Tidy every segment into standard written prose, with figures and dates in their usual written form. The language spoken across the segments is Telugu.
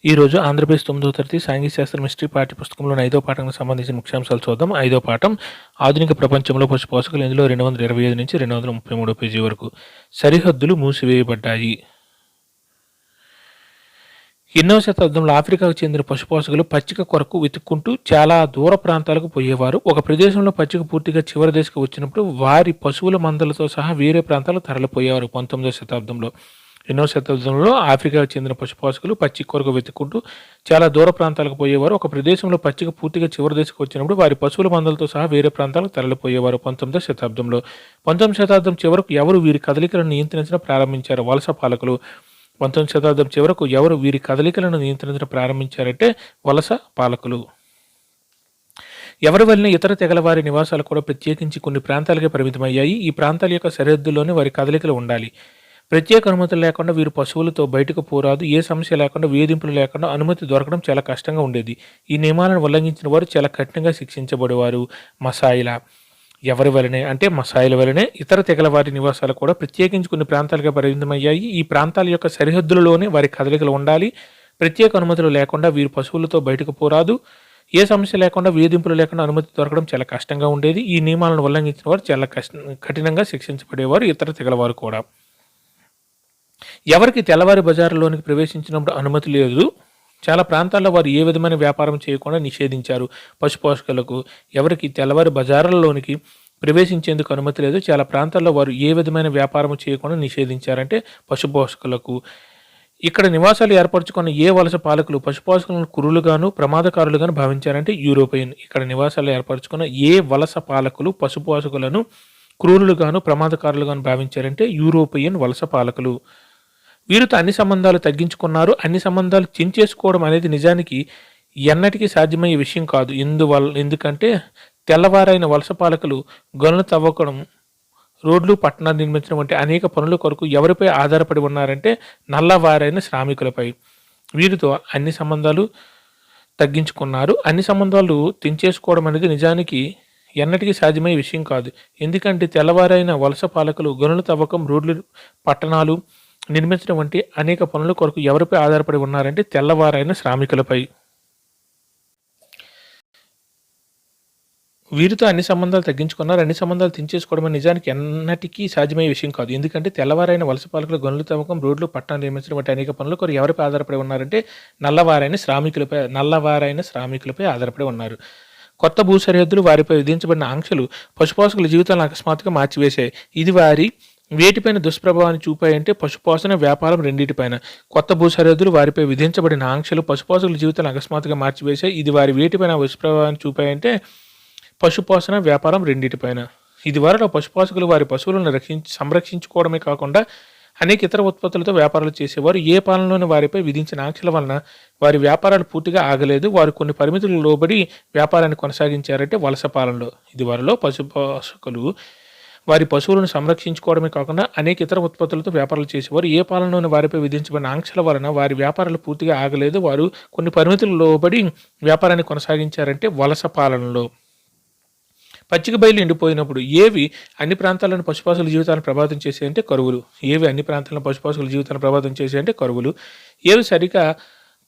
ఈరోజు ఆంధ్రప్రదేశ్ 9వ తరగతి సాంఘిక శాస్త్రం హిస్టరీ పాఠ్యపుస్తకంలోని 5వ పాఠానికి సంబంధించిన ముఖ్యాంశాలు చూద్దాం. 5వ పాఠం ఆధునిక ప్రపంచంలో పశుపోషకులు. ఇందులో 225 నుంచి 233 పేజీ వరకు. సరిహద్దులు మూసివేయబడ్డాయి. ఎన్నో శతాబ్దంలో ఆఫ్రికాకు చెందిన పశుపోషకులు పచ్చిక కొరకు వెతుక్కుంటూ చాలా దూర ప్రాంతాలకు పోయేవారు. ఒక ప్రదేశంలో పచ్చిక పూర్తిగా చివరి దశకు వచ్చినప్పుడు వారి పశువుల మందలతో సహా వేరే ప్రాంతాలకు తరలిపోయేవారు. 19వ శతాబ్దంలో ఎన్నో శతాబ్దంలో ఆఫ్రికాకు చెందిన పశుపోషకులు పచ్చిక కొరకు వెతుక్కుంటూ చాలా దూర ప్రాంతాలకు పోయేవారు. ఒక ప్రదేశంలో పచ్చిక పూర్తిగా చివరి దశకు వచ్చినప్పుడు వారి పశువుల మందలతో సహా వేరే ప్రాంతాలకు తరలిపోయేవారు. 19వ శతాబ్దంలో 19వ శతాబ్దం చివరకు ఎవరు వీరి కదలికలను నియంత్రించడం ప్రారంభించారు? వలస పాలకులు. 19వ శతాబ్దం చివరకు ఎవరు వీరి కదలికలను నియంత్రించడం ప్రారంభించారంటే వలస పాలకులు. ఎవరి వలన ఇతర తెగల వారి నివాసాలు కూడా ప్రత్యేకించి కొన్ని ప్రాంతాలకే పరిమితమయ్యాయి. ఈ ప్రాంతాల యొక్క సరిహద్దుల్లోనే వారి కదలికలు ఉండాలి. ప్రత్యేక అనుమతులు లేకుండా వీరు పశువులతో బయటకు పోరాదు. ఏ సమస్య లేకుండా, వేధింపులు లేకుండా అనుమతి దొరకడం చాలా కష్టంగా ఉండేది. ఈ నియమాలను ఉల్లంఘించిన వారు చాలా కఠినంగా శిక్షించబడేవారు. మసాయిల ఎవరి వలనే అంటే మసాయిల వలనే ఇతర తెగల వారి నివాసాలు కూడా ప్రత్యేకించి కొన్ని ప్రాంతాలుగా పరిమితమయ్యాయి. ఈ ప్రాంతాల యొక్క సరిహద్దులలోనే వారి కదలికలు ఉండాలి. ప్రత్యేక అనుమతులు లేకుండా వీరు పశువులతో బయటకు పోరాదు. ఏ సమస్య లేకుండా, వేధింపులు లేకుండా అనుమతి దొరకడం చాలా కష్టంగా ఉండేది. ఈ నియమాలను ఉల్లంఘించిన వారు చాలా కఠినంగా శిక్షించబడేవారు. ఇతర తెగల వారు కూడా. ఎవరికి తెల్లవారి బజారులోనికి ప్రవేశించినప్పుడు అనుమతి లేదు. చాలా ప్రాంతాల్లో వారు ఏ విధమైన వ్యాపారం చేయకుండా నిషేధించారు. పశుపోషకులకు ఎవరికి తెల్లవారి బజారులలోనికి ప్రవేశించేందుకు అనుమతి లేదు. చాలా ప్రాంతాల్లో వారు ఏ విధమైన వ్యాపారం చేయకుండా నిషేధించారంటే పశుపోషకులకు. ఇక్కడ నివాసాలు ఏర్పరచుకున్న ఏ వలస పాలకులు పశుపోషకులను కురులుగాను ప్రమాదకారులుగాను భావించారంటే యూరోపియన్. ఇక్కడ నివాసాలు ఏర్పరచుకున్న ఏ వలస పాలకులు పశుపోషకులను క్రూరులుగాను ప్రమాదకారులుగాను భావించారంటే యూరోపియన్ వలస పాలకులు. వీరితో అన్ని సంబంధాలు తగ్గించుకున్నారు. అన్ని సంబంధాలు చించేసుకోవడం అనేది నిజానికి ఎన్నటికీ సాధ్యమయ్యే విషయం కాదు. ఎందుకంటే తెల్లవారైన వలస పాలకులు గనులు తవ్వకడం, రోడ్లు, పట్టణాలు నిర్మించడం వంటి అనేక పనుల కొరకు ఎవరిపై ఆధారపడి ఉన్నారంటే నల్లవారైన శ్రామికులపై. వీరితో అన్ని సంబంధాలు తగ్గించుకున్నారు. అన్ని సంబంధాలు తెంచేసుకోవడం అనేది నిజానికి ఎన్నటికీ సాధ్యమయ్యే విషయం కాదు. ఎందుకంటే తెల్లవారైన వలస పాలకులు గనులు తవ్వకం, రోడ్లు, పట్టణాలు నిర్మించడం వంటి అనేక పనుల కొరకు ఎవరిపై ఆధారపడి ఉన్నారంటే తెల్లవారైన శ్రామికులపై. వీరితో అన్ని సంబంధాలు తగ్గించుకున్నారు. అన్ని సంబంధాలు తెంచేసుకోవడం నిజానికి ఎన్నటికీ సాధ్యమయ్యే విషయం కాదు. ఎందుకంటే తెల్లవారైన వలస పాలకులు గనులు తవ్వకం, రోడ్లు, పట్టణాలు నిర్మించడం వంటి అనేక పనుల కొరకు ఎవరిపై ఆధారపడి ఉన్నారంటే నల్లవారైన శ్రామికులపై ఆధారపడి ఉన్నారు. కొత్త భూ సరిహద్దులు, వారిపై విధించబడిన ఆంక్షలు పశుపోషకుల జీవితాలను అకస్మాత్తుగా మార్చివేశాయి. ఇది వారి వేటిపైన దుష్ప్రభావాన్ని చూపాయంటే పశుపోషణ, వ్యాపారం రెండింటిపైన. కొత్త భూ సరిహద్దులు, వారిపై విధించబడిన ఆంక్షలు పశుపోషకుల జీవితాలను అకస్మాత్తుగా మార్చివేశాయి. ఇది వారి వేటిపైన దుష్ప్రభావాన్ని చూపాయంటే పశుపోషణ, వ్యాపారం రెండింటిపైన. ఇది వరలో పశుపోషకులు వారి పశువులను సంరక్షించుకోవడమే కాకుండా అనేక ఇతర ఉత్పత్తులతో వ్యాపారాలు చేసేవారు. ఏ పాలనలోని వారిపై విధించిన ఆంక్షల వలన వారి వ్యాపారాలు పూర్తిగా ఆగలేదు. వారు కొన్ని పరిమితులు లోబడి వ్యాపారాన్ని కొనసాగించారంటే వలస పాలనలో. ఇది వరలో పశుపోషకులు వారి పశువులను సంరక్షించుకోవడమే కాకుండా అనేక ఇతర ఉత్పత్తులతో వ్యాపారాలు చేసేవారు. ఏ పాలనలోని వారిపై విధించబడిన ఆంక్షల వలన వారి వ్యాపారాలు పూర్తిగా ఆగలేదు. వారు కొన్ని పరిమితులు లోబడి వ్యాపారాన్ని కొనసాగించారంటే వలస పాలనలో. పచ్చిక బయలు ఎండిపోయినప్పుడు ఏవి అన్ని ప్రాంతాలను పశుపోషకుల జీవితాలను ప్రభావితం చేసేయంటే కరువులు. ఏవి అన్ని ప్రాంతాలను పశుపోషకుల జీవితాలను ప్రభావితం చేసేయంటే కరువులు. ఏవి సరిగా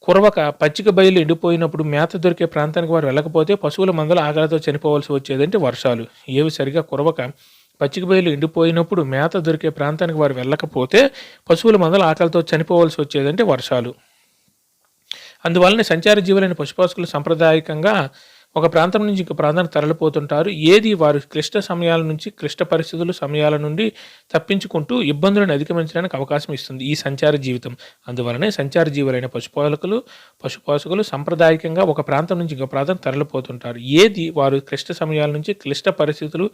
కురవక పచ్చిక బయలు ఎండిపోయినప్పుడు మేత దొరికే ప్రాంతానికి వారు వెళ్ళకపోతే పశువుల మందలు ఆకలితో చనిపోవాల్సి వచ్చేదంటే వర్షాలు. ఏవి సరిగా కురవక పచ్చిక బయలు ఎండిపోయినప్పుడు మేత దొరికే ప్రాంతానికి వారు వెళ్ళకపోతే పశువుల మందలు ఆకలితో చనిపోవాల్సి వచ్చేదంటే వర్షాలు. అందువలన సంచార జీవులైన పశుపోషకులు సాంప్రదాయకంగా ఒక ప్రాంతం నుంచి ఇంకో ప్రాంతానికి తరలిపోతుంటారు. ఏది వారు క్లిష్ట సమయాల నుంచి, క్లిష్ట పరిస్థితులు, సమయాల నుండి తప్పించుకుంటూ ఇబ్బందులను అధిగమించడానికి అవకాశం ఇస్తుంది ఈ సంచార జీవితం. అందువలనే సంచార జీవులైన పశుపోషకులు సాంప్రదాయకంగా ఒక ప్రాంతం నుంచి ఇంకో ప్రాంతం తరలిపోతుంటారు. ఏది వారు క్లిష్ట సమయాల నుంచి, క్లిష్ట పరిస్థితులు,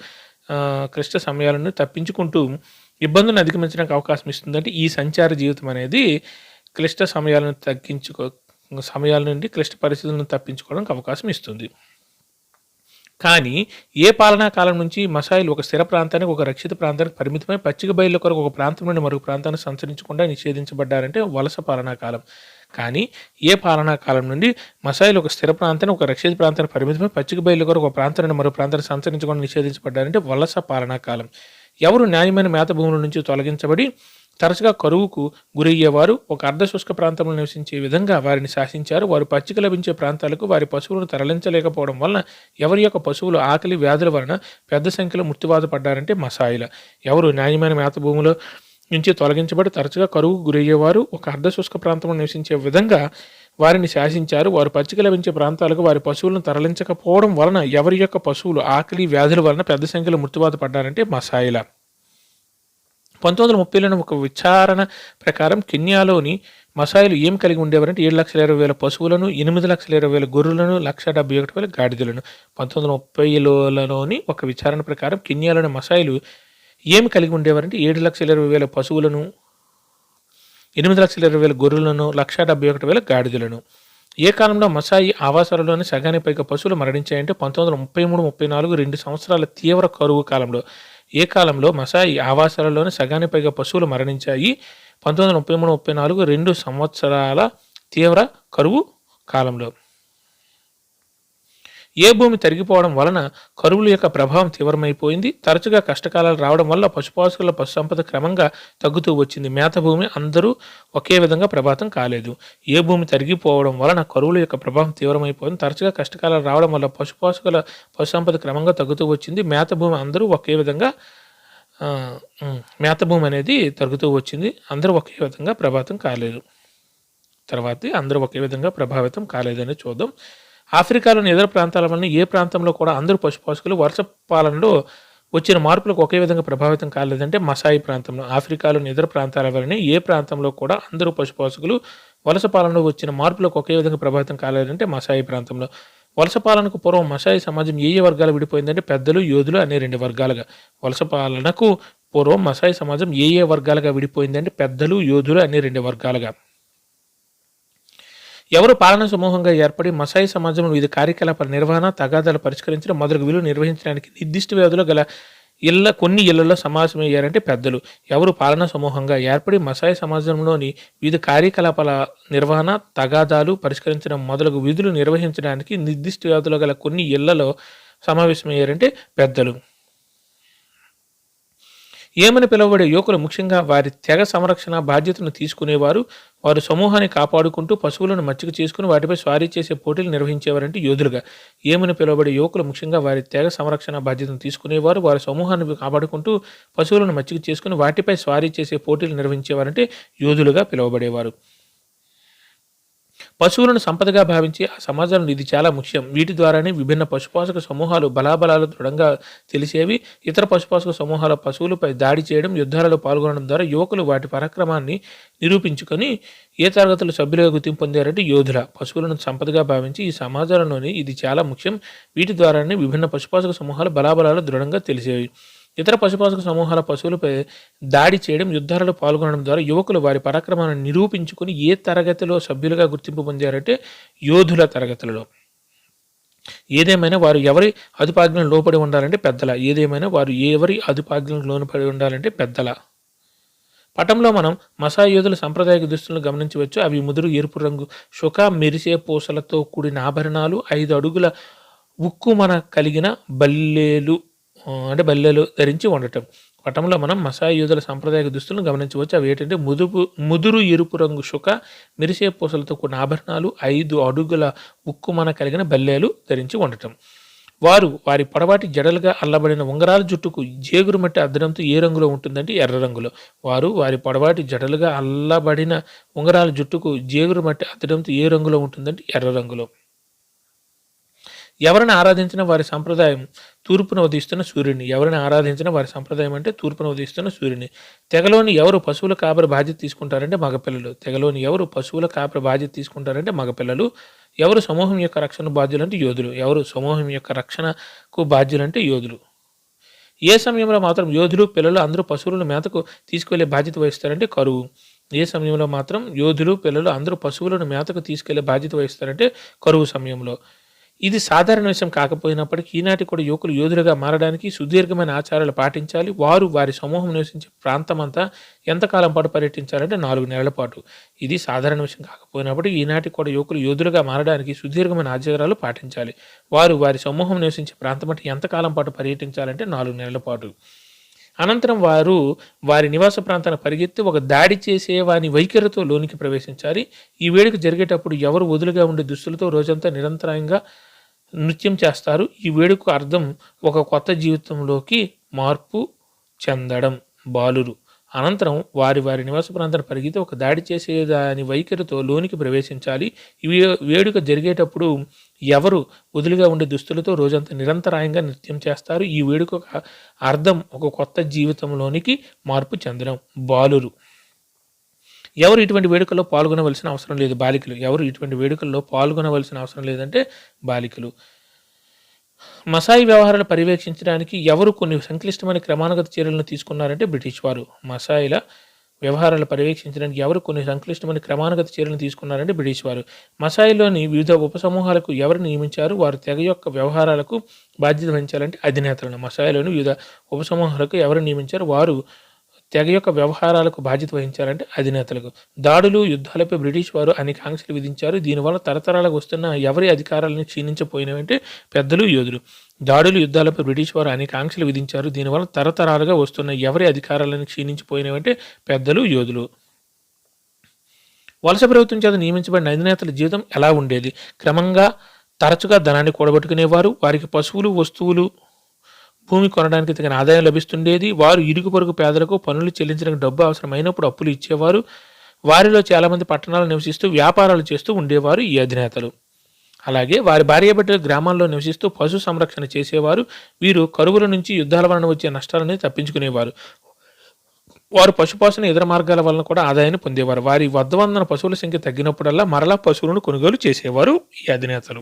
క్లిష్ట సమయాలను తప్పించుకుంటూ ఇబ్బందులను అధిగమించడానికి అవకాశం ఇస్తుందంటే ఈ సంచార జీవితం అనేది క్లిష్ట సమయాల నుండి క్లిష్ట పరిస్థితులను తప్పించుకోవడానికి అవకాశం ఇస్తుంది. కానీ ఏ పాలనా కాలం నుంచి మసాయిలు ఒక స్థిర ప్రాంతానికి, ఒక రక్షిత ప్రాంతానికి పరిమితమై పచ్చిక బయళ్ళ కొరకు ఒక ప్రాంతం నుండి మరొక ప్రాంతాన్ని సంచరించకుండా నిషేధించబడ్డారంటే వలస పాలనా కాలం. కానీ ఏ పాలనా కాలం నుండి మసాయిలు ఒక స్థిర ప్రాంతాన్ని, ఒక రక్షిత ప్రాంతానికి పరిమితమై పచ్చిక బయళ్ళ కొరకు ఒక ప్రాంతం నుండి మరొక ప్రాంతాన్ని సంచరించకుండా నిషేధించబడ్డారంటే వలస పాలనా కాలం. ఎవరు న్యాయమైన మేత భూముల నుంచి తొలగించబడి తరచుగా కరువుకు గురయ్యేవారు ఒక అర్ధశుష్క ప్రాంతంలో నివసించే విధంగా వారిని శాసించారు. వారు పచ్చిక లభించే ప్రాంతాలకు వారి పశువులను తరలించలేకపోవడం వలన ఎవరి యొక్క పశువులు ఆకలి వ్యాధుల వలన పెద్ద సంఖ్యలో మృత్యుబాధ పడ్డారంటే మసాయిల. ఎవరు న్యాయమైన మేత భూములో నుంచి తొలగించబడి తరచుగా కరువుకు గురయ్యేవారు ఒక అర్ధశుష్క ప్రాంతంలో నివసించే విధంగా వారిని శాసించారు. వారు పచ్చిక లభించే ప్రాంతాలకు వారి పశువులను తరలించకపోవడం వలన ఎవరి యొక్క పశువులు ఆకలి వ్యాధుల వలన పెద్ద సంఖ్యలో మృత్యుబాధ పడ్డారంటే మసాయిల. 1930లను ఒక విచారణ ప్రకారం కెన్యాలోని మసాయిలు ఏం కలిగి ఉండేవారంటే 7,20,000 పశువులను, 8,20,000 గొర్రెలను, 1,71,000 గాడిదలను. 1930లోని ఒక విచారణ ప్రకారం కెన్యాలోని మసాయిలు ఏమి కలిగి ఉండేవారంటే 7,20,000 పశువులను, 8,20,000 గొర్రెలను, 1,71,000 గాడిదలను. ఏ కాలంలో మసాయి ఆవాసాలలోని సగానికి పైగా పశువులు మరణించాయంటే 1933-34 2 సంవత్సరాల తీవ్ర కరువు కాలంలో. ఏ కాలంలో మసాయి ఆవాసాలలోని సగానికి పైగా పశువులు మరణించాయి? 1933-34 2 సంవత్సరాల తీవ్ర కరువు కాలంలో. ఏ భూమి తరిగిపోవడం వలన కరువుల యొక్క ప్రభావం తీవ్రమైపోయింది? తరచుగా కష్టకాలాలు రావడం వల్ల పశుపాసుల పశు సంపద క్రమంగా తగ్గుతూ వచ్చింది. మేత భూమి అందరూ ఒకే విధంగా ప్రభావితం కాలేదు. ఏ భూమి తరిగిపోవడం వలన కరువుల యొక్క ప్రభావం తీవ్రమైపోయింది. తరచుగా కష్టకాలాలు రావడం వల్ల పశుపాసుల పశు సంపద క్రమంగా తగ్గుతూ వచ్చింది. మేత భూమి అందరూ ఒకే విధంగా మేత భూమి అనేది తగ్గుతూ వచ్చింది. అందరూ ఒకే విధంగా ప్రభావితం కాలేదు. అందరూ ఒకే విధంగా ప్రభావితం కాలేదని చూద్దాం. ఆఫ్రికాలోని ఇతర ప్రాంతాల వలన ఏ ప్రాంతంలో కూడా అందరూ పశుపాసుకులు వరుస పాలనలో వచ్చిన మార్పులకు ఒకే విధంగా ప్రభావితం కాలేదంటే మసాయి ప్రాంతంలో. ఆఫ్రికాలోని ఇతర ప్రాంతాల వలన ఏ ప్రాంతంలో కూడా అందరూ పశుపాసుకులు వలస పాలనలో వచ్చిన మార్పులకు ఒకే విధంగా ప్రభావితం కాలేదంటే మసాయి ప్రాంతంలో. వలస పాలనకు పూర్వం మసాయి సమాజం ఏ వర్గాలు విడిపోయిందంటే పెద్దలు, యోధులు అనే 2 వర్గాలుగా. వలస పాలనకు పూర్వం మసాయి సమాజం ఏ వర్గాలుగా విడిపోయిందంటే పెద్దలు, యోధులు అనే 2 వర్గాలుగా. ఎవరు పాలనా సమూహంగా ఏర్పడి మసాయి సమాజంలో వివిధ కార్యకలాపాల నిర్వహణ, తగాదాలు పరిష్కరించడం మొదలగు విలువలు నిర్వహించడానికి నిర్దిష్ట వ్యవధిలో గల కొన్ని ఇళ్లలో సమావేశమయ్యారంటే పెద్దలు. ఎవరు పాలనా సమూహంగా ఏర్పడి మసాయి సమాజంలోని వివిధ కార్యకలాపాల నిర్వహణ, తగాదాలు పరిష్కరించడం మొదలగు విధులు నిర్వహించడానికి నిర్దిష్ట వ్యవధిలో గల కొన్ని ఇళ్లలో సమావేశమయ్యారంటే పెద్దలు. ఏమని పిలువబడే యువకులు ముఖ్యంగా వారి తెగ సంరక్షణ బాధ్యతను తీసుకునేవారు. వారు సమూహాన్ని కాపాడుకుంటూ పశువులను మచ్చిక చేసుకుని వాటిపై స్వారీ చేసే పోటీలు నిర్వహించేవారంటే యోధులుగా. ఏమని పిలువబడే యువకులు ముఖ్యంగా వారి తెగ సంరక్షణ బాధ్యతను తీసుకునేవారు. వారు సమూహాన్ని కాపాడుకుంటూ పశువులను మచ్చిక చేసుకుని వాటిపై స్వారీ చేసే పోటీలు నిర్వహించేవారంటే యోధులుగా పిలువబడేవారు. పశువులను సంపదగా భావించి ఆ సమాజంలో ఇది చాలా ముఖ్యం. వీటి ద్వారానే విభిన్న పశుపాసక సమూహాలు బలాబలాలు దృఢంగా తెలిసేవి. ఇతర పశుపాసక సమూహాల పశువులపై దాడి చేయడం, యుద్ధాలలో పాల్గొనడం ద్వారా యువకులు వాటి పరాక్రమాన్ని నిరూపించుకొని ఏ తరగతులు సభ్యులుగా గుర్తింపు పొందారంటే యోధుల. పశువులను సంపదగా భావించి ఈ సమాజంలోని ఇది చాలా ముఖ్యం. వీటి ద్వారానే విభిన్న పశుపాసక సమూహాలు బలాబలాలు దృఢంగా తెలిసేవి. ఇతర పశుపాసక సమూహాల పశువులపై దాడి చేయడం, యుద్ధాలలో పాల్గొనడం ద్వారా యువకులు వారి పరాక్రమాన్ని నిరూపించుకుని ఏ తరగతిలో సభ్యులుగా గుర్తింపు పొందారంటే యోధుల తరగతులలో. ఏదేమైనా వారు ఎవరి అదుపాజ్ఞలకు లోపడి ఉండాలంటే పెద్దల. ఏదేమైనా వారు ఎవరి అదుపాజ్ఞలకు లోపడి ఉండాలంటే పెద్దల. పటంలో మనం మసాయి యోధుల సాంప్రదాయక దుస్తులను గమనించవచ్చు. అవి ముదురు ఎరుపు రంగు శుక మెరిసే పూసలతో కూడిన ఆభరణాలు, 5 అడుగుల ఉక్కుమన కలిగిన బల్లెలు ధరించి ఉండటం. పటంలో మనం మసాయి యోధుల సాంప్రదాయక దుస్తులను గమనించవచ్చు. అవి ఏంటంటే ముదురు ఎరుపు రంగు శుక మెరిసే పూసలతో కూడిన ఆభరణాలు, 5 అడుగుల ఉక్కుమన కలిగిన బల్లెలు ధరించి ఉండటం. వారి పొడవాటి జడలుగా అల్లబడిన ఉంగరాల జుట్టుకు జేగురు మట్టి అద్దడంతో ఏ రంగులో ఉంటుందంటే ఎర్ర రంగులో. వారి పొడవాటి జడలుగా అల్లబడిన ఉంగరాల జుట్టుకు జేగురు మట్టి అద్దడంతో ఏ రంగులో ఉంటుందంటే ఎర్ర రంగులో. ఎవరిని ఆరాధించిన వారి సంప్రదాయం తూర్పున ఉదయిస్తున్న సూర్యుని. ఎవరిని ఆరాధించిన వారి సంప్రదాయం అంటే తూర్పున ఉదయిస్తున్న సూర్యుని. తెగలోని ఎవరు పశువుల కాపరి బాధ్యత తీసుకుంటారంటే మగపిల్లలు. తెగలోని ఎవరు పశువుల కాపరి బాధ్యత తీసుకుంటారంటే మగపిల్లలు. ఎవరు సమూహం యొక్క రక్షణ బాధ్యులు అంటే యోధులు. ఎవరు సమూహం యొక్క రక్షణకు బాధ్యులు అంటే యోధులు. ఏ సమయంలో మాత్రం యోధులు, పిల్లలు అందరూ పశువులను మేతకు తీసుకువెళ్లే బాధ్యత వహిస్తారంటే కరువు. ఏ సమయంలో మాత్రం యోధులు, పిల్లలు అందరూ పశువులను మేతకు తీసుకెళ్లే బాధ్యత వహిస్తారంటే కరువు సమయంలో. ఇది సాధారణ విషయం కాకపోయినప్పటికీ ఈనాటి కూడా యువకులు యోధులుగా మారడానికి సుదీర్ఘమైన ఆచారాలు పాటించాలి. వారి సమూహం నివసించే ప్రాంతమంతా ఎంతకాలం పాటు పర్యటించాలంటే 4 నెలల పాటు. ఇది సాధారణ విషయం కాకపోయినప్పటికీ ఈనాటి కూడా యువకులు యోధులుగా మారడానికి సుదీర్ఘమైన ఆచారాలు పాటించాలి. వారి సమూహం నివసించే ప్రాంతం అంటే ఎంతకాలం పాటు పర్యటించాలంటే 4 నెలల పాటు. అనంతరం వారు వారి నివాస ప్రాంతాన్ని పరిగెత్తి ఒక దాడి చేసే వాని వైఖరితో లోనికి ప్రవేశించాలి. ఈ వేడుక జరిగేటప్పుడు ఎవరు వదులుగా ఉండే దుస్తులతో రోజంతా నిరంతరాయంగా నృత్యం చేస్తారు. ఈ వేడుక అర్థం ఒక కొత్త జీవితంలోకి మార్పు చెందడం. బాలురు అనంతరం వారి వారి నివాస ప్రాంతాన్ని పరిగెత్తి ఒక దాడి చేసే దాని వైఖరితో లోనికి ప్రవేశించాలి. ఈ వేడుక జరిగేటప్పుడు ఎవరు వదులుగా ఉండే దుస్తులతో రోజంతా నిరంతరాయంగా నృత్యం చేస్తారు. ఈ వేడుక అర్థం ఒక కొత్త జీవితంలోనికి మార్పు చెందడం. బాలురు ఎవరు ఇటువంటి వేడుకల్లో పాల్గొనవలసిన అవసరం లేదు. బాలికలు ఎవరు ఇటువంటి వేడుకల్లో పాల్గొనవలసిన అవసరం లేదంటే బాలికలు. మసాయి వ్యవహారాలు పర్యవేక్షించడానికి ఎవరు కొన్ని సంక్లిష్టమైన క్రమానుగత చర్యలను తీసుకున్నారంటే బ్రిటిష్ వారు. మసాయిల వ్యవహారాలు పర్యవేక్షించడానికి ఎవరు కొన్ని సంక్లిష్టమైన క్రమానుగత చర్యలను తీసుకున్నారంటే బ్రిటిష్ వారు. మసాయిలోని వివిధ ఉపసమూహాలకు ఎవరు నియమించారు? వారు తెగ యొక్క వ్యవహారాలకు బాధ్యత వహించాలంటే అధినేతలను. మసాయిలోని వివిధ ఉపసమూహాలకు ఎవరు నియమించారు? వారు తెగ యొక్క వ్యవహారాలకు బాధ్యత వహించారంటే అధినేతలకు. దాడులు యుద్ధాలపై బ్రిటిష్ వారు అనేక ఆంక్షలు విధించారు. దీనివల్ల తరతరాలకు వస్తున్న ఎవరి అధికారాలను క్షీణించపోయినవంటే పెద్దలు యోధులు. దాడులు యుద్ధాలపై బ్రిటిష్ వారు అనేక ఆంక్షలు విధించారు. దీనివల్ల తరతరాలుగా వస్తున్న ఎవరి అధికారాలను క్షీణించిపోయినవంటే పెద్దలు యోధులు. వలస ప్రభుత్వం చేత నియమించబడిన అధినేతల జీవితం ఎలా ఉండేది? క్రమంగా తరచుగా ధనాన్ని కూడబెట్టుకునేవారు. వారికి పశువులు, వస్తువులు, భూమి కొనడానికి తగిన ఆదాయం లభిస్తుండేది. వారు ఇరుగు పొరుగు పేదలకు పనులు చెల్లించడానికి డబ్బు అవసరమైనప్పుడు అప్పులు ఇచ్చేవారు. వారిలో చాలామంది పట్టణాలు నివసిస్తూ వ్యాపారాలు చేస్తూ ఉండేవారు ఈ అధినేతలు. అలాగే వారి భార్యాబిడ్డలు గ్రామాల్లో నివసిస్తూ పశు సంరక్షణ చేసేవారు. వీరు కరువుల నుంచి యుద్ధాల వలన వచ్చే నష్టాలని తప్పించుకునేవారు. వారు పశుపోషణ ఇతర మార్గాల వలన కూడా ఆదాయాన్ని పొందేవారు. వారి వద్ద ఉన్న పశువుల సంఖ్య తగ్గినప్పుడల్లా మరలా పశువులను కొనుగోలు చేసేవారు ఈ అధినేతలు.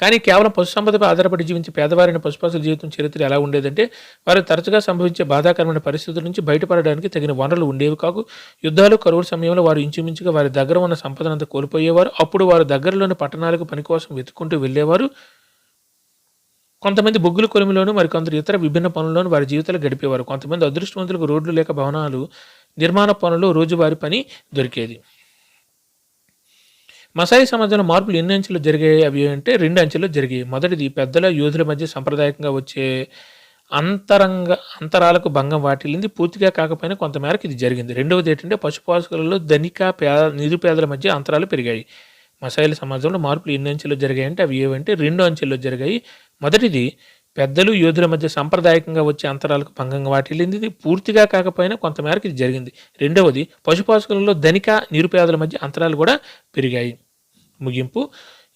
కానీ కేవలం పశు సంపదపై ఆధారపడి జీవించే పేదవారిని పశుపక్షుల జీవితం చరిత్ర ఎలా ఉండేదంటే వారు తరచుగా సంభవించే బాధాకరమైన పరిస్థితుల నుంచి బయటపడడానికి తగిన వనరులు ఉండేవి కావు. యుద్ధాలు, కరువుల సమయంలో వారు ఇంచుమించుగా వారి దగ్గర ఉన్న సంపదనంతా కోల్పోయేవారు. అప్పుడు వారు దగ్గరలోని పట్టణాలకు పని కోసం వెతుక్కుంటూ వెళ్ళేవారు. కొంతమంది బొగ్గుల కొలిమిలోను మరికొందరు ఇతర విభిన్న పనుల్లోనూ వారి జీవితాలు గడిపేవారు. కొంతమంది అదృష్టవంతులకు రోడ్లు లేక భవనాలు నిర్మాణ పనులు రోజువారీ పని దొరికేది. మసాయి సమాజంలో మార్పులు ఎన్ని అంచెలు జరిగాయి? అవి అంటే 2 అంచెల్లో జరిగాయి. మొదటిది పెద్దల యోధుల మధ్య సాంప్రదాయకంగా వచ్చే అంతరాలకు భంగం వాటిల్లింది. పూర్తిగా కాకపోయినా కొంతమేరకు ఇది జరిగింది. రెండవది ఏంటంటే పశుపోషకులలో ధనిక నిరుపేదల మధ్య అంతరాలు పెరిగాయి. మసాయిల సమాజంలో మార్పులు ఎన్ని అంచెల్లో జరిగాయి అంటే అవి ఏవంటే 2 అంచెల్లో జరిగాయి. మొదటిది పెద్దలు యోధుల మధ్య సాంప్రదాయకంగా వచ్చే అంతరాలకు భంగంగా వాటిల్లింది. ఇది పూర్తిగా కాకపోయినా కొంతమేరకు ఇది జరిగింది. రెండవది పశుపోషకులలో ధనిక నిరుపేదల మధ్య అంతరాలు కూడా పెరిగాయి. ముగింపు.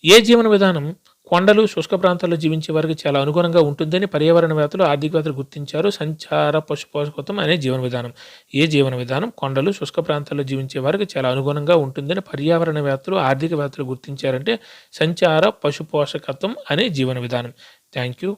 ఏ జీవన విధానం కొండలు, శుష్క ప్రాంతాల్లో జీవించే వారికి చాలా అనుగుణంగా ఉంటుందని పర్యావరణవేత్తలు, ఆర్థికవేత్తలు గుర్తించారు. సంచార పశుపోషకత్వం అనే జీవన విధానం. ఏ జీవన విధానం కొండలు, శుష్క ప్రాంతాల్లో జీవించే వారికి చాలా అనుగుణంగా ఉంటుందని పర్యావరణవేత్తలు, ఆర్థికవేత్తలు గుర్తించారంటే సంచార పశుపోషకత్వం అనే జీవన విధానం. Thank you.